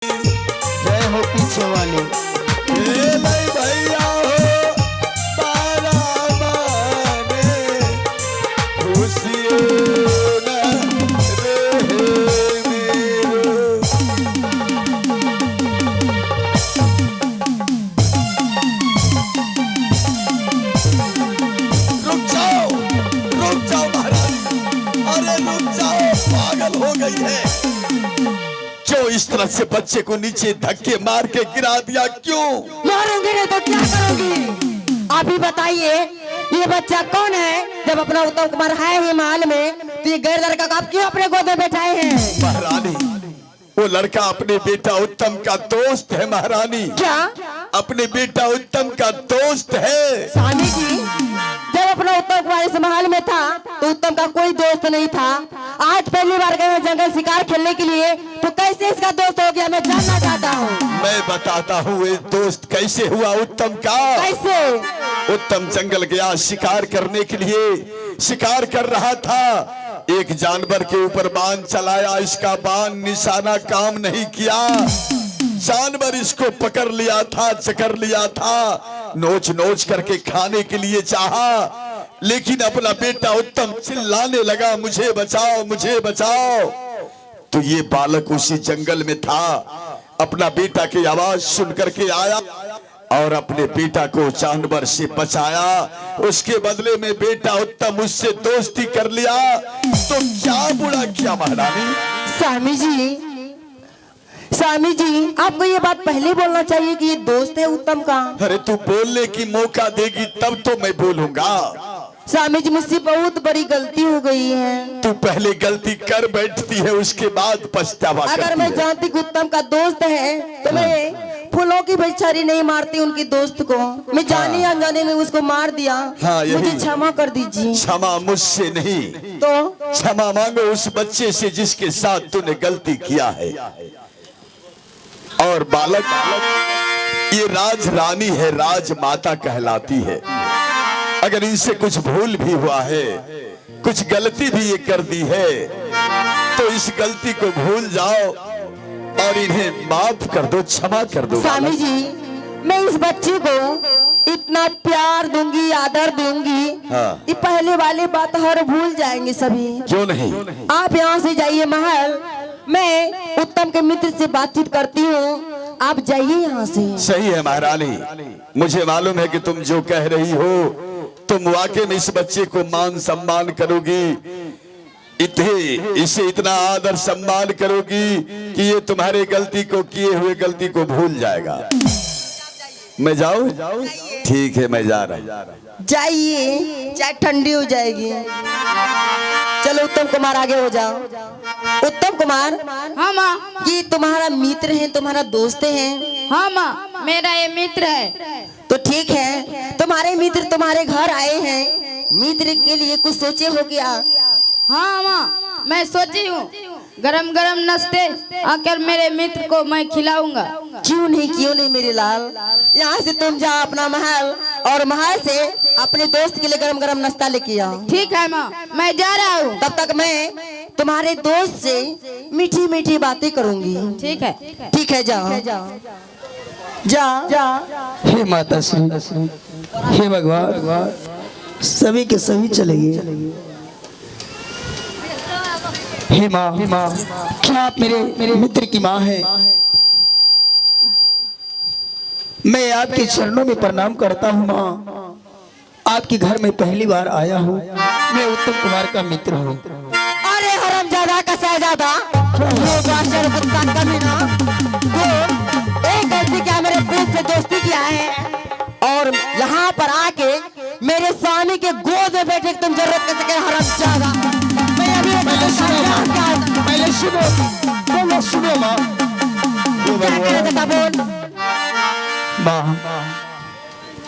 जय हो पीछे वाली भैया हो तारा माने खुशियों न रहे मेरो। रुक जाओ महाराज, अरे रुक जाओ, पागल हो गई है। क्यों इस तरह से बच्चे को नीचे धक्के मार के गिरा दिया? क्यों मारूंगी नहीं तो क्या करोगी? आप ही बताइए, ये बच्चा कौन है? जब अपना उत्तम कुमार है हिमालय में, तो ये गैर लड़का को आप क्यों अपने गोद में बैठाए हैं? महारानी, वो लड़का अपने बेटा उत्तम का दोस्त है। महारानी, क्या अपने बेटा उत्तम का दोस्त है। स्वामी जी, जब अपना उत्तम कुमार इस महल में था तो उत्तम का कोई दोस्त नहीं था। आज पहली बार गए हैं जंगल शिकार खेलने के लिए, तो कैसे इसका दोस्त हो गया, मैं जानना चाहता हूँ। मैं बताता हूँ ये दोस्त कैसे हुआ उत्तम का। कैसे? उत्तम जंगल गया शिकार करने के लिए, शिकार कर रहा था। एक जानवर के ऊपर बाण चलाया, इसका बाण निशाना काम नहीं किया। जानवर इसको पकड़ लिया था, चकर लिया था, नोच नोच करके खाने के लिए चाहा। लेकिन अपना बेटा उत्तम चिल्लाने लगा, मुझे बचाओ, मुझे बचाओ। तो ये बालक उसी जंगल में था, अपना बेटा की आवाज सुन करके आया और अपने बेटा को जानवर से बचाया। उसके बदले में बेटा उत्तम उससे दोस्ती कर लिया। तो क्या बुरा किया महारानी? स्वामी जी, स्वामी जी, आपको ये बात पहले बोलना चाहिए कि ये दोस्त है उत्तम का। अरे तू बोलने की मौका देगी तब तो मैं बोलूंगा। स्वामी जी, मुझसे बहुत बड़ी गलती हो गई है। तू पहले गलती कर बैठती है, उसके बाद पछतावा करती है। अगर मैं जानती कि उत्तम का दोस्त है तो मैं फूलों की बछारी नहीं मारती उनके दोस्त को। मैं जाने अनजाने में उसको मार दिया। हाँ, यही। मुझे क्षमा कर दीजिए। क्षमा मुझसे नहीं, तो क्षमा मांगो उस बच्चे से जिसके साथ तूने गलती किया है। और बालक, ये राज रानी है, राज माता कहलाती है। अगर इनसे कुछ भूल भी हुआ है, कुछ गलती भी ये कर दी है, तो इस गलती को भूल जाओ और इन्हें माफ कर दो, क्षमा कर दो। स्वामी जी, मैं इस बच्चे को इतना प्यार दूंगी, आदर दूंगी। हाँ। ये पहले वाली बात हर भूल जाएंगे सभी। क्यों नहीं? आप यहाँ से जाइए महल, मैं उत्तम के मित्र से बातचीत करती हूँ, आप जाइए यहाँ से। सही है महारानी, मुझे मालूम है कि तुम जो कह रही हो, तुम वाकई में इस बच्चे को मान सम्मान करोगी, इसे इतना आदर सम्मान करोगी कि ये तुम्हारे गलती को, किए हुए गलती को भूल जाएगा। मैं जाऊं? ठीक है, मैं जा रहा हूं। जाइए, चाहे ठंडी हो जाएगी। चलो उत्तम कुमार, आगे हो जाओ। उत्तम कुमार, हाँ माँ। ये तुम्हारा मित्र है, तुम्हारा दोस्त है? हाँ माँ, मेरा ये मित्र है। तो ठीक है, तुम्हारे मित्र तुम्हारे घर आए हैं, मित्र के लिए कुछ सोचे हो क्या? हाँ माँ, मैं सोची हूँ गरम गरम नाश्ते आकर मेरे मित्र को मैं खिलाऊंगा। क्यों नहीं मेरे लाल, यहाँ से तुम जाओ अपना महल, और महल से अपने दोस्त के लिए गरम गरम नाश्ता लेके आओ। ठीक है माँ, मैं जा रहा हूँ। तब तक मैं तुम्हारे दोस्त से मीठी मीठी बातें करूंगी। ठीक है। ठीक है, जाओ जा। हे माता श्री, हे भगवान, सभी के सभी चले गए। हे माँ, क्या आप मेरे मित्र की माँ है? मैं आपके चरणों में प्रणाम करता हूँ माँ। आपके घर में पहली बार आया हूँ। मैं उत्तम कुमार का मित्र हूँ। अरे हरामजादा का शहजादा, वो बादशाह कुत्ता कमीना, वो एक गलती क्या मेरे प्रेम से दोस्ती किया है, और यहाँ पर आके मेरे स्वामी के गोद में बैठे तुम जरूरत कर सके। हरामजादा, मैं अभी पहले सुनो माँ। क्या कहना चाहता बोल। माँ,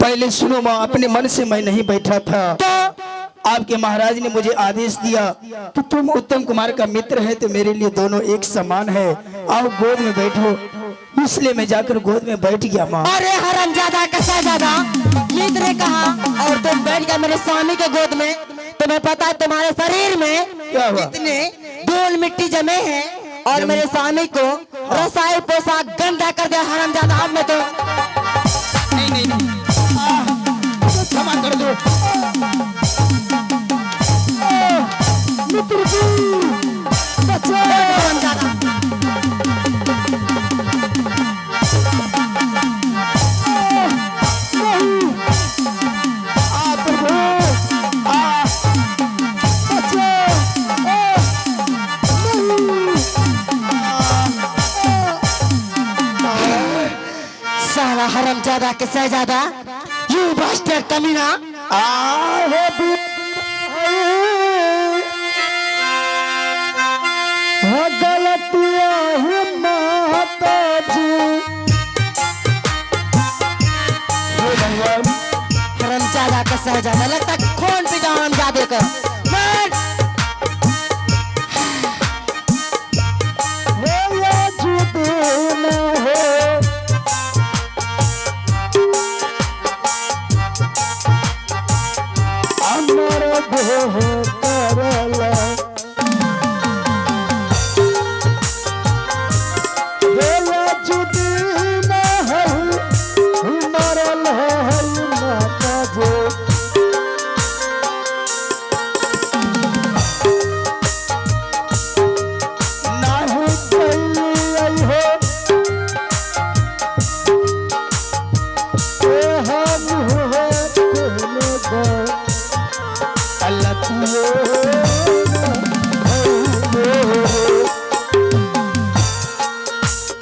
पहले सुनो माँ, अपने मन से मैं नहीं बैठा था। आपके महाराज ने मुझे आदेश दिया कि तुम उत्तम कुमार का मित्र है तो मेरे लिए दोनों एक समान है, आओ गोद में बैठो, इसलिए मैं जाकर गोद में बैठ गया माँ। अरे हरामजादा का शहजादा, मित्र ने कहा और तुम बैठ गया मेरे स्वामी के गोद में। तुम्हें पता है तुम्हारे शरीर में क्या हुआ? इतने धूल मिट्टी जमे हैं, और मेरे स्वामी को रसाई पोशाक गंदा कर दिया हरामजादा। अब मैं तो नहीं नहीं नहीं क्षमा कर दो मित्र जी बच्चे हरामजादा। साला हरामजादा के शहजादा, यू बास्टर कमीना। गलतियां है माता जी। हरामजादा का शहजादा, लगता है खून पी जाओ हरामजादे का। मार।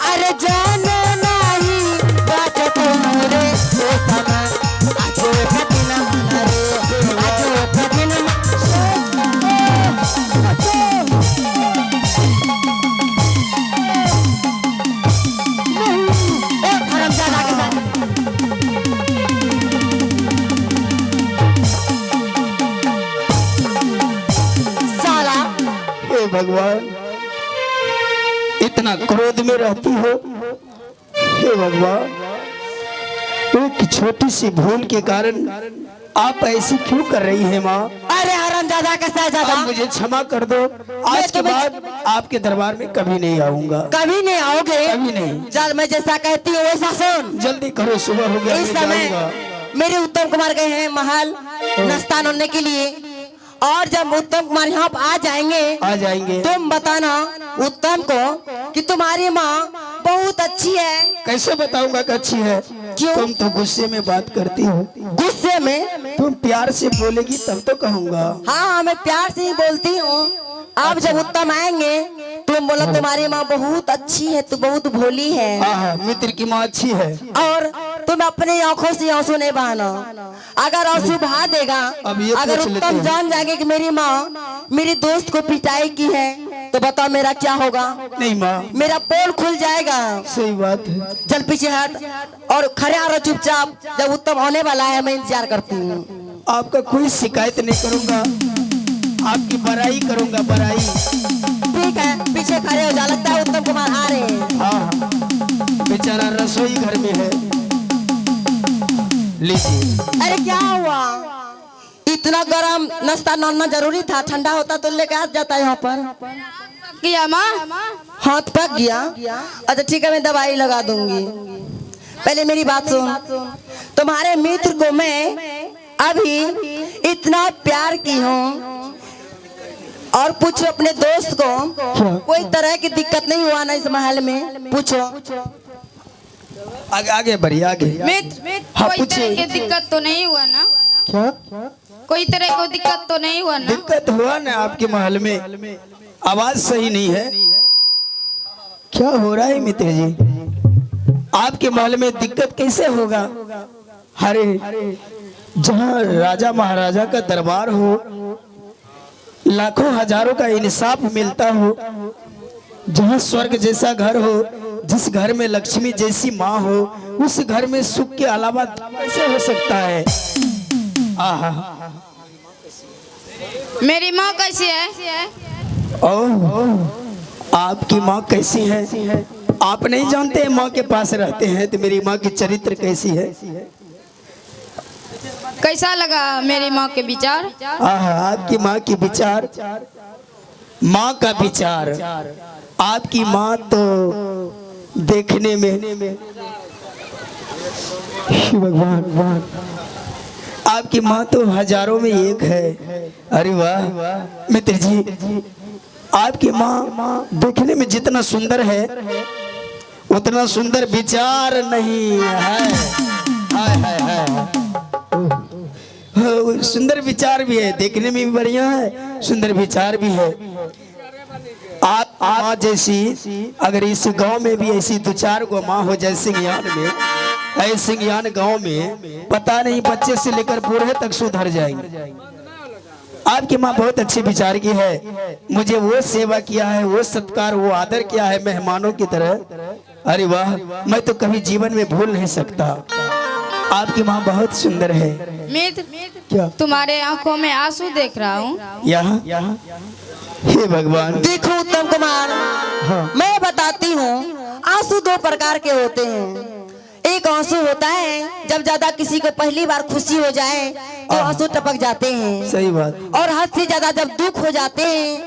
अरे जाने नहीं बात तुमरे समय आजो कठिन रे आजो कठिन। हरामजादा के साथ साला। हे भगवान, इतना क्रोध में रहती हो। हे भगवान, एक छोटी सी भूल के कारण आप ऐसी क्यों कर रही हैं माँ? अरे हरामजादा का शहजादा, आप मुझे क्षमा कर दो। आज के बाद आपके दरबार में कभी नहीं आऊंगा। कभी नहीं आओगे? कभी नहीं। चल मैं जैसा कहती हूँ वैसा सुन। जल्दी करो, सुबह हो गया, इस मैं समय जाऊंगा। मेरे उत्तम कुमार गए हैं महल नाश्ता करने के लिए, और जब उत्तम कुमार यहाँ आ जाएंगे तुम बताना उत्तम को कि तुम्हारी माँ बहुत अच्छी है। कैसे बताऊंगा कि अच्छी है? क्यों? तुम तो गुस्से में बात करती हो। गुस्से में? तुम प्यार से बोलेगी तब तो कहूंगा। हाँ मैं प्यार से ही बोलती हूँ। अब जब उत्तम आएंगे तुम बोलो तुम्हारी माँ बहुत अच्छी है, तू बहुत भोली है। हाँ, मित्र की माँ अच्छी है। और तुम अपनी आंखों से आंसू नहीं बहाना। अगर आंसू बहा देगा, अब ये अगर पूछ लेते उत्तम हैं। जान जाएंगे कि मेरी माँ मेरी दोस्त को पिटाई की है, तो बताओ मेरा क्या होगा? नहीं माँ, मेरा पोल खुल जाएगा। सही बात है। चल पीछे हट और खड़े आ रहो चुपचाप। जब उत्तम आने वाला है मैं इंतजार करती हूँ। आपका कोई शिकायत नहीं करूंगा, आपकी बड़ाई करूंगा, बड़ाई। ठीक है, पीछे खड़े हो जा, लगता है उत्तम कुमार आ रहे हैं। हाँ, बेचारा रसोई घर में है। लीजिए। अरे क्या हुआ? इतना गरम नाश्ता नॉनना जरूरी था, ठंडा होता तो लेके आ जाता यहाँ पर। किया माँ? हाथ पक गया? अच्छा ठीक है, मैं दवाई लगा दूंगी। पहले मेरी बात सुन। तुम्हारे मित्र को मैं अभी इतना प्यार की हूँ, और पूछो अपने दोस्त को कोई तरह की दिक्कत नहीं हुआ ना इस महल में? पूछो। आगे आगे बढ़िए, आगे। मित्र, हाँ, कोई पूछिए। तरह की दिक्कत तो नहीं हुआ ना? क्या कोई तरह को दिक्कत तो नहीं हुआ ना? दिक्कत हुआ ना आपके महल में? आवाज सही नहीं है। क्या हो रहा है मित्र जी? आपके महल में दिक्कत कैसे होगा? अरे जहाँ राजा महाराजा का दरबार हो, लाखों हजारों का इंसाफ मिलता हो, जहाँ स्वर्ग जैसा घर हो, जिस घर में लक्ष्मी जैसी माँ हो, उस घर में सुख के अलावा कैसे हो सकता है? आहा, मेरी माँ कैसी है? ओह, आपकी माँ कैसी है? आप नहीं जानते हैं? माँ के पास रहते हैं तो मेरी माँ की चरित्र कैसी है? कैसा लगा मेरी माँ के विचार? आहा, आपकी माँ की विचार, माँ का विचार आपकी माँ तो देखने में भगवान आपकी माँ तो हजारों में एक है। अरे वाह मित्र जी, आपकी माँ देखने में जितना सुंदर है उतना सुंदर विचार नहीं है। हाय हाय हाय। सुंदर विचार भी है, देखने में भी बढ़िया है, सुंदर विचार भी है। आप माँ जैसी अगर इस गांव में भी ऐसी 2-4 गो माँ हो जाए सिंघियान में, ऐसे सिंघियान गांव में पता नहीं बच्चे से लेकर बूढ़े तक सुधर जाएंगे। आपकी माँ बहुत अच्छे विचार की है, मुझे वो सेवा किया है, वो सत्कार, वो आदर किया है मेहमानों की तरह। अरे वाह, मैं तो कभी जीवन में भूल नहीं सकता। आपकी माँ बहुत सुंदर है। मित्र, क्या तुम्हारे आंखों में आंसू देख रहा हूँ। यहाँ हे भगवान। देखो उत्तम कुमार, मैं बताती हूँ, आंसू 2 प्रकार के होते हैं। एक आंसू होता है जब ज्यादा किसी को पहली बार खुशी हो जाए तो आंसू टपक जाते हैं, सही बात। और हद से ज्यादा जब दुख हो जाते हैं